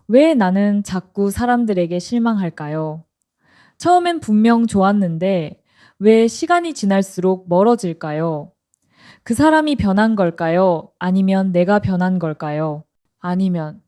왜 나는 자꾸 사람들에게 실망할까요? 처음엔 분명 좋았는데 왜 시간이 지날수록 멀어질까요? 그 사람이 변한 걸까요? 아니면 내가 변한 걸까요? 아니면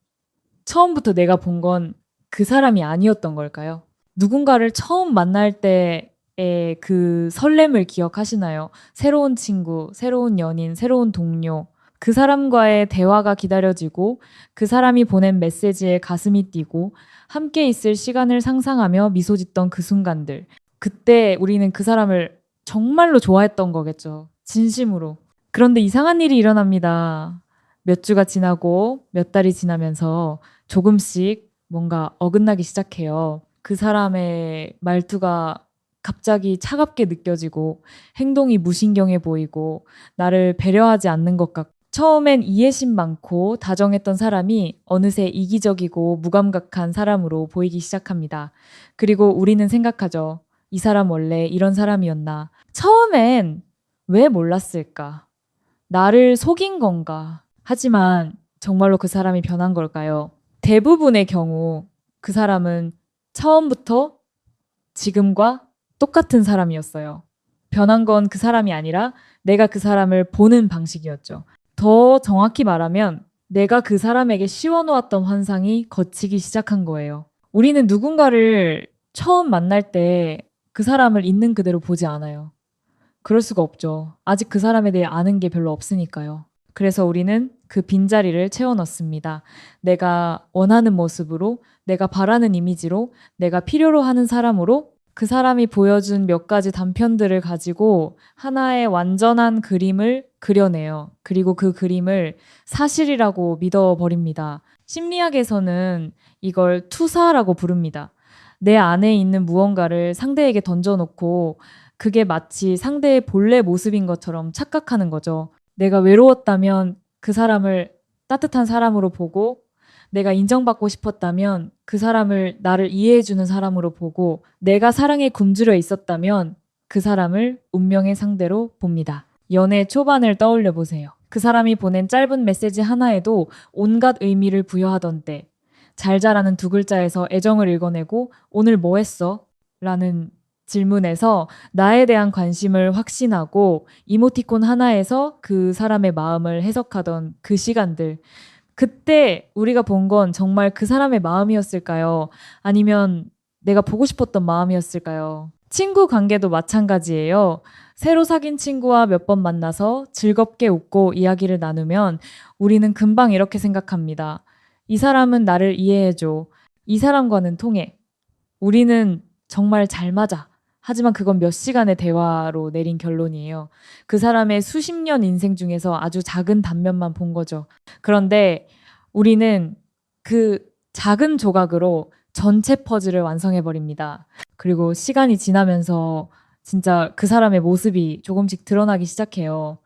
처음부터 내가 본 건 그 사람이 아니었던 걸까요? 누군가를 처음 만날 때의 그 설렘을 기억하시나요? 새로운 친구, 새로운 연인, 새로운 동료. 그 사람과의 대화가 기다려지고 그 사람이 보낸 메시지에 가슴이 뛰고 함께 있을 시간을 상상하며 미소 짓던 그 순간들. 그때 우리는 그 사람을 정말로 좋아했던 거겠죠. 진심으로. 그런데 이상한 일이 일어납니다. 몇 주가 지나고 몇 달이 지나면서 조금씩 뭔가 어긋나기 시작해요. 그 사람의 말투가 갑자기 차갑게 느껴지고 행동이 무신경해 보이고 나를 배려하지 않는 것 같고 처음엔 이해심 많고 다정했던 사람이 어느새 이기적이고 무감각한 사람으로 보이기 시작합니다. 그리고 우리는 생각하죠. 이 사람 원래 이런 사람이었나? 처음엔 왜 몰랐을까? 나를 속인 건가? 하지만 정말로 그 사람이 변한 걸까요? 대부분의 경우 그 사람은 처음부터 지금과 똑같은 사람이었어요. 변한 건 그 사람이 아니라 내가 그 사람을 보는 방식이었죠. 더 정확히 말하면 내가 그 사람에게 씌워놓았던 환상이 걷히기 시작한 거예요. 우리는 누군가를 처음 만날 때 그 사람을 있는 그대로 보지 않아요. 그럴 수가 없죠. 아직 그 사람에 대해 아는 게 별로 없으니까요. 그래서 우리는 그 빈자리를 채워 넣습니다. 내가 원하는 모습으로, 내가 바라는 이미지로, 내가 필요로 하는 사람으로 그 사람이 보여준 몇 가지 단편들을 가지고 하나의 완전한 그림을 그려내요. 그리고 그 그림을 사실이라고 믿어버립니다. 심리학에서는 이걸 투사라고 부릅니다. 내 안에 있는 무언가를 상대에게 던져놓고 그게 마치 상대의 본래 모습인 것처럼 착각하는 거죠. 내가 외로웠다면 그 사람을 따뜻한 사람으로 보고 내가 인정받고 싶었다면 그 사람을 나를 이해해주는 사람으로 보고 내가 사랑에 굶주려 있었다면 그 사람을 운명의 상대로 봅니다. 연애 초반을 떠올려 보세요. 그 사람이 보낸 짧은 메시지 하나에도 온갖 의미를 부여하던 때 잘 자라는 두 글자에서 애정을 읽어내고 오늘 뭐 했어? 라는 질문에서 나에 대한 관심을 확신하고 이모티콘 하나에서 그 사람의 마음을 해석하던 그 시간들. 그때 우리가 본 건 정말 그 사람의 마음이었을까요? 아니면 내가 보고 싶었던 마음이었을까요? 친구 관계도 마찬가지예요. 새로 사귄 친구와 몇 번 만나서 즐겁게 웃고 이야기를 나누면 우리는 금방 이렇게 생각합니다. 이 사람은 나를 이해해줘. 이 사람과는 통해. 우리는 정말 잘 맞아. 하지만 그건 몇 시간의 대화로 내린 결론이에요. 그 사람의 수십 년 인생 중에서 아주 작은 단면만 본 거죠. 그런데 우리는 그 작은 조각으로 전체 퍼즐을 완성해버립니다. 그리고 시간이 지나면서 진짜 그 사람의 모습이 조금씩 드러나기 시작해요.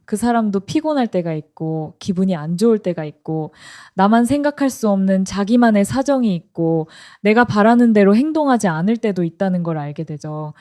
그 사람도 피곤할 때가 있고, 기분이 안 좋을 때가 있고, 나만 생각할 수 없는 자기만의 사정이 있고, 내가 바라는 대로 행동하지 않을 때도 있다는 걸 알게 되죠.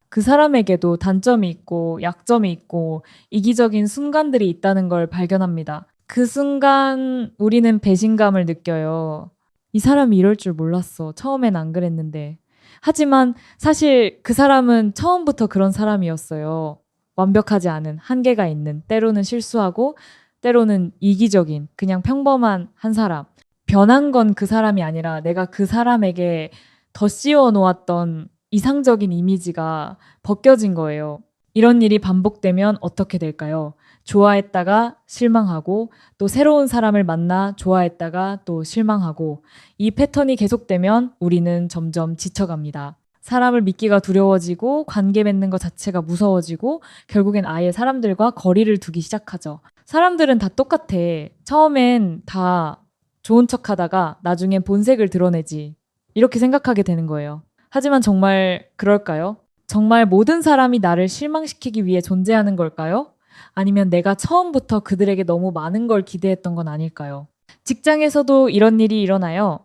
그 사람에게도 단점이 있고, 약점이 있고, 이기적인 순간들이 있다는 걸 발견합니다. 그 순간 우리는 배신감을 느껴요. 이 사람이 이럴 줄 몰랐어. 처음엔 안 그랬는데. 하지만 사실 그 사람은 처음부터 그런 사람이었어요. 완벽하지 않은, 한계가 있는, 때로는 실수하고, 때로는 이기적인, 그냥 평범한 한 사람. 변한 건 그 사람이 아니라 내가 그 사람에게 더 씌워 놓았던 이상적인 이미지가 벗겨진 거예요. 이런 일이 반복되면 어떻게 될까요? 좋아했다가 실망하고, 또 새로운 사람을 만나 좋아했다가 또 실망하고, 이 패턴이 계속되면 우리는 점점 지쳐갑니다. 사람을 믿기가 두려워지고 관계 맺는 것 자체가 무서워지고 결국엔 아예 사람들과 거리를 두기 시작하죠. 사람들은 다 똑같아. 처음엔 다 좋은 척 하다가 나중엔 본색을 드러내지. 이렇게 생각하게 되는 거예요. 하지만 정말 그럴까요? 정말 모든 사람이 나를 실망시키기 위해 존재하는 걸까요? 아니면 내가 처음부터 그들에게 너무 많은 걸 기대했던 건 아닐까요? 직장에서도 이런 일이 일어나요.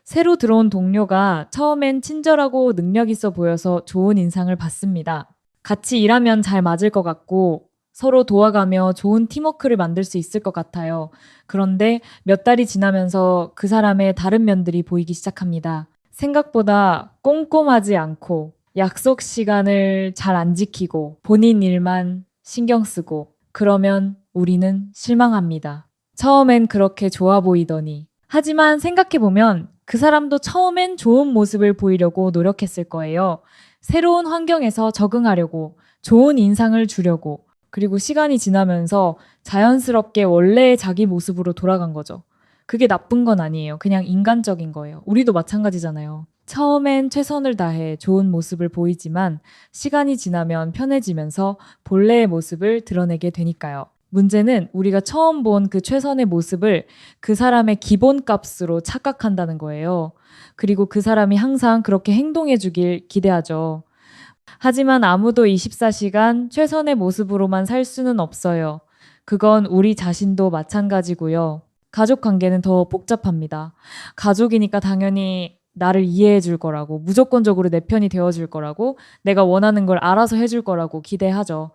새로 들어온 동료가 처음엔 친절하고 능력 있어 보여서 좋은 인상을 받습니다. 같이 일하면 잘 맞을 것 같고 서로 도와가며 좋은 팀워크를 만들 수 있을 것 같아요. 그런데 몇 달이 지나면서 그 사람의 다른 면들이 보이기 시작합니다. 생각보다 꼼꼼하지 않고 약속 시간을 잘 안 지키고 본인 일만 신경 쓰고 그러면 우리는 실망합니다. 처음엔 그렇게 좋아 보이더니 하지만 생각해보면 그 사람도 처음엔 좋은 모습을 보이려고 노력했을 거예요. 새로운 환경에서 적응하려고 좋은 인상을 주려고 그리고 시간이 지나면서 자연스럽게 원래의 자기 모습으로 돌아간 거죠. 그게 나쁜 건 아니에요. 그냥 인간적인 거예요. 우리도 마찬가지잖아요. 처음엔 최선을 다해 좋은 모습을 보이지만 시간이 지나면 편해지면서 본래의 모습을 드러내게 되니까요. 문제는 우리가 처음 본 그 최선의 모습을 그 사람의 기본값으로 착각한다는 거예요. 그리고 그 사람이 항상 그렇게 행동해 주길 기대하죠. 하지만 아무도 24시간 최선의 모습으로만 살 수는 없어요. 그건 우리 자신도 마찬가지고요. 가족 관계는 더 복잡합니다. 가족이니까 당연히 나를 이해해 줄 거라고, 무조건적으로 내 편이 되어 줄 거라고, 내가 원하는 걸 알아서 해 줄 거라고 기대하죠.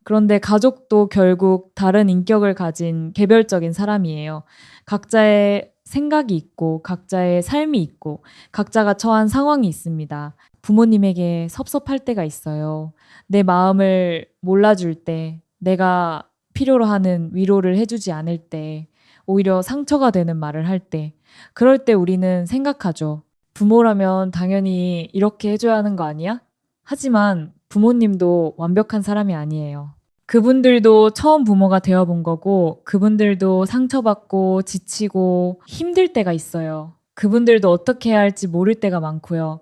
그런데 가족도 결국 다른 인격을 가진 개별적인 사람이에요. 각자의 생각이 있고, 각자의 삶이 있고, 각자가 처한 상황이 있습니다. 부모님에게 섭섭할 때가 있어요. 내 마음을 몰라줄 때, 내가 필요로 하는 위로를 해주지 않을 때, 오히려 상처가 되는 말을 할 때, 그럴 때 우리는 생각하죠. 부모라면 당연히 이렇게 해줘야 하는 거 아니야? 하지만 부모님도 완벽한 사람이 아니에요. 그분들도 처음 부모가 되어본 거고, 그분들도 상처받고 지치고 힘들 때가 있어요. 그분들도 어떻게 해야 할지 모를 때가 많고요.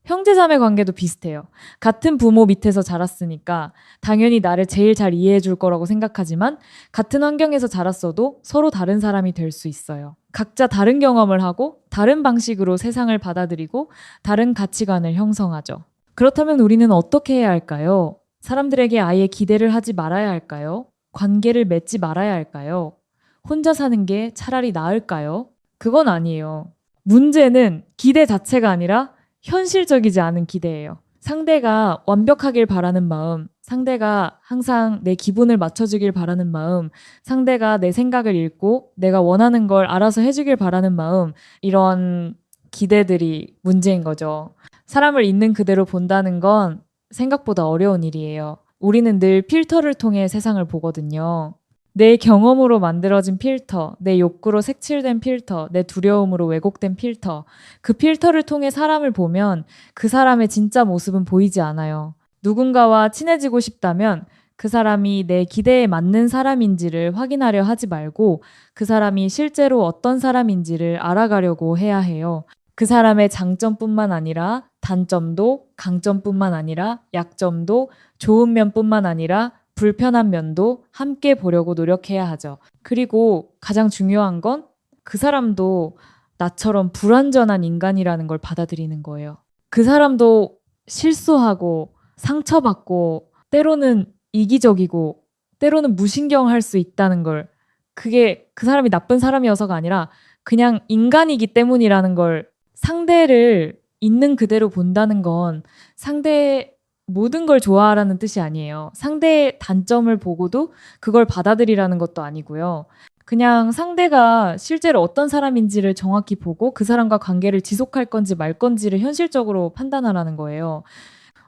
형제자매 관계도 비슷해요. 같은 부모 밑에서 자랐으니까 당연히 나를 제일 잘 이해해 줄 거라고 생각하지만 같은 환경에서 자랐어도 서로 다른 사람이 될 수 있어요. 각자 다른 경험을 하고 다른 방식으로 세상을 받아들이고 다른 가치관을 형성하죠. 그렇다면 우리는 어떻게 해야 할까요? 사람들에게 아예 기대를 하지 말아야 할까요? 관계를 맺지 말아야 할까요? 혼자 사는 게 차라리 나을까요? 그건 아니에요. 문제는 기대 자체가 아니라 현실적이지 않은 기대예요. 상대가 완벽하길 바라는 마음, 상대가 항상 내 기분을 맞춰주길 바라는 마음, 상대가 내 생각을 읽고 내가 원하는 걸 알아서 해주길 바라는 마음, 이런 기대들이 문제인 거죠. 사람을 있는 그대로 본다는 건 생각보다 어려운 일이에요. 우리는 늘 필터를 통해 세상을 보거든요. 내 경험으로 만들어진 필터, 내 욕구로 색칠된 필터, 내 두려움으로 왜곡된 필터. 그 필터를 통해 사람을 보면 그 사람의 진짜 모습은 보이지 않아요. 누군가와 친해지고 싶다면 그 사람이 내 기대에 맞는 사람인지를 확인하려 하지 말고 그 사람이 실제로 어떤 사람인지를 알아가려고 해야 해요. 그 사람의 장점뿐만 아니라 단점도, 강점뿐만 아니라 약점도, 좋은 면뿐만 아니라 불편한 면도 함께 보려고 노력해야 하죠. 그리고 가장 중요한 건 그 사람도 나처럼 불완전한 인간이라는 걸 받아들이는 거예요. 그 사람도 실수하고 상처받고 때로는 이기적이고 때로는 무신경할 수 있다는 걸, 그게 그 사람이 나쁜 사람이어서가 아니라 그냥 인간이기 때문이라는 걸, 상대를 있는 그대로 본다는 건 상대의 모든 걸 좋아하라는 뜻이 아니에요. 상대의 단점을 보고도 그걸 받아들이라는 것도 아니고요. 그냥 상대가 실제로 어떤 사람인지를 정확히 보고 그 사람과 관계를 지속할 건지 말 건지를 현실적으로 판단하라는 거예요.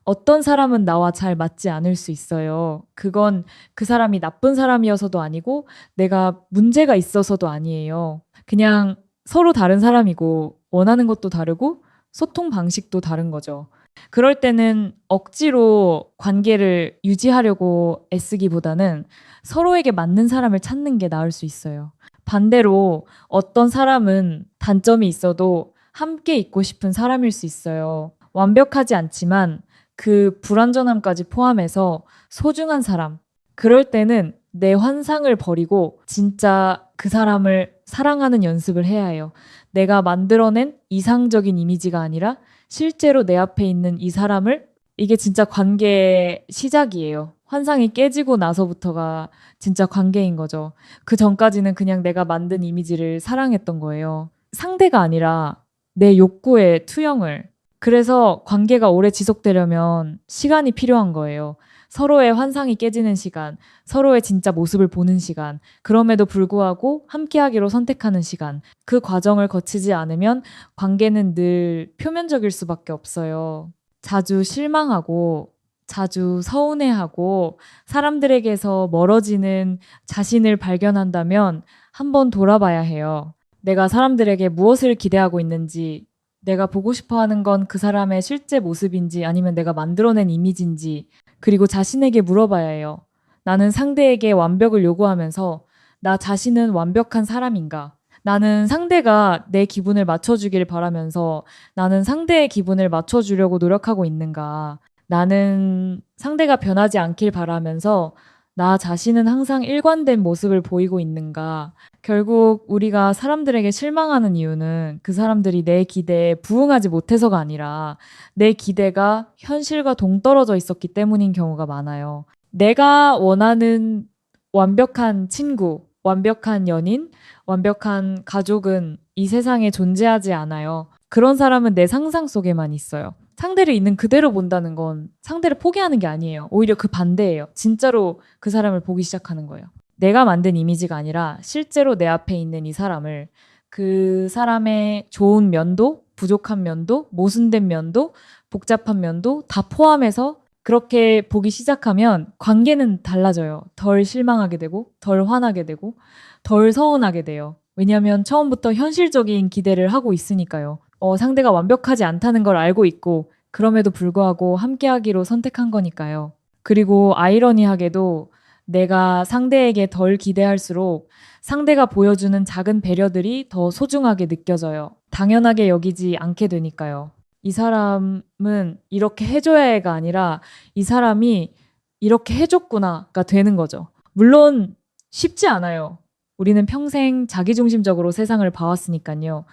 어떤 사람은 나와 잘 맞지 않을 수 있어요. 그건 그 사람이 나쁜 사람이어서도 아니고 내가 문제가 있어서도 아니에요. 그냥 서로 다른 사람이고 원하는 것도 다르고 소통 방식도 다른 거죠. 그럴 때는 억지로 관계를 유지하려고 애쓰기보다는 서로에게 맞는 사람을 찾는 게 나을 수 있어요. 반대로 어떤 사람은 단점이 있어도 함께 있고 싶은 사람일 수 있어요. 완벽하지 않지만 그 불완전함까지 포함해서 소중한 사람. 그럴 때는 내 환상을 버리고 진짜 그 사람을 사랑하는 연습을 해야 해요. 내가 만들어낸 이상적인 이미지가 아니라 실제로 내 앞에 있는 이 사람을, 이게 진짜 관계의 시작이에요. 환상이 깨지고 나서부터가 진짜 관계인 거죠. 그 전까지는 그냥 내가 만든 이미지를 사랑했던 거예요. 상대가 아니라 내 욕구의 투영을. 그래서 관계가 오래 지속되려면 시간이 필요한 거예요. 서로의 환상이 깨지는 시간, 서로의 진짜 모습을 보는 시간, 그럼에도 불구하고 함께하기로 선택하는 시간. 그 과정을 거치지 않으면 관계는 늘 표면적일 수밖에 없어요. 자주 실망하고, 자주 서운해하고, 사람들에게서 멀어지는 자신을 발견한다면 한번 돌아봐야 해요. 내가 사람들에게 무엇을 기대하고 있는지, 내가 보고 싶어 하는 건 그 사람의 실제 모습인지 아니면 내가 만들어낸 이미지인지, 그리고 자신에게 물어봐야 해요. 나는 상대에게 완벽을 요구하면서 나 자신은 완벽한 사람인가? 나는 상대가 내 기분을 맞춰주길 바라면서 나는 상대의 기분을 맞춰주려고 노력하고 있는가? 나는 상대가 변하지 않길 바라면서 나 자신은 항상 일관된 모습을 보이고 있는가? 결국 우리가 사람들에게 실망하는 이유는 그 사람들이 내 기대에 부응하지 못해서가 아니라 내 기대가 현실과 동떨어져 있었기 때문인 경우가 많아요. 내가 원하는 완벽한 친구, 완벽한 연인, 완벽한 가족은 이 세상에 존재하지 않아요. 그런 사람은 내 상상 속에만 있어요. 상대를 있는 그대로 본다는 건 상대를 포기하는 게 아니에요. 오히려 그 반대예요. 진짜로 그 사람을 보기 시작하는 거예요. 내가 만든 이미지가 아니라 실제로 내 앞에 있는 이 사람을 그 사람의 좋은 면도, 부족한 면도, 모순된 면도, 복잡한 면도 다 포함해서 그렇게 보기 시작하면 관계는 달라져요. 덜 실망하게 되고, 덜 화나게 되고, 덜 서운하게 돼요. 왜냐하면 처음부터 현실적인 기대를 하고 있으니까요. 상대가 완벽하지 않다는 걸 알고 있고, 그럼에도 불구하고 함께하기로 선택한 거니까요. 그리고 아이러니하게도 내가 상대에게 덜 기대할수록 상대가 보여주는 작은 배려들이 더 소중하게 느껴져요. 당연하게 여기지 않게 되니까요. 이 사람은 이렇게 해줘야 해가 아니라 이 사람이 이렇게 해줬구나가 되는 거죠. 물론 쉽지 않아요. 우리는 평생 자기중심적으로 세상을 봐왔으니까요.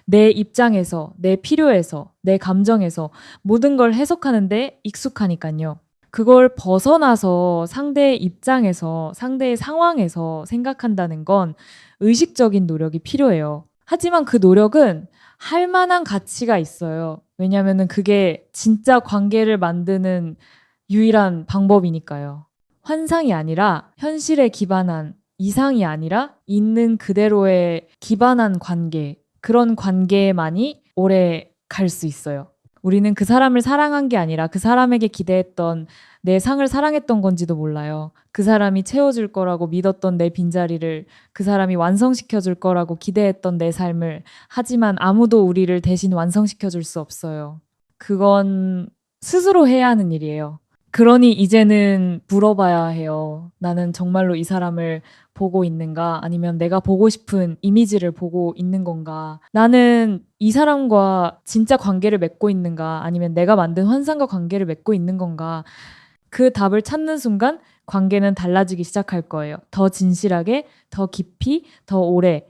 내 입장에서, 내 필요에서, 내 감정에서 모든 걸 해석하는데 익숙하니까요. 그걸 벗어나서 상대의 입장에서, 상대의 상황에서 생각한다는 건 의식적인 노력이 필요해요. 하지만 그 노력은 할 만한 가치가 있어요. 왜냐하면 그게 진짜 관계를 만드는 유일한 방법이니까요. 환상이 아니라 현실에 기반한, 이상이 아니라 있는 그대로에 기반한 관계, 그런 관계만이 오래 갈 수 있어요. 우리는 그 사람을 사랑한 게 아니라 그 사람에게 기대했던 내 상을 사랑했던 건지도 몰라요. 그 사람이 채워줄 거라고 믿었던 내 빈자리를 그 사람이 완성시켜줄 거라고 기대했던 내 삶을 하지만 아무도 우리를 대신 완성시켜줄 수 없어요. 그건 스스로 해야 하는 일이에요. 그러니 이제는 물어봐야 해요. 나는 정말로 이 사람을 보고 있는가? 아니면 내가 보고 싶은 이미지를 보고 있는 건가? 나는 이 사람과 진짜 관계를 맺고 있는가? 아니면 내가 만든 환상과 관계를 맺고 있는 건가? 그 답을 찾는 순간 관계는 달라지기 시작할 거예요. 더 진실하게, 더 깊이, 더 오래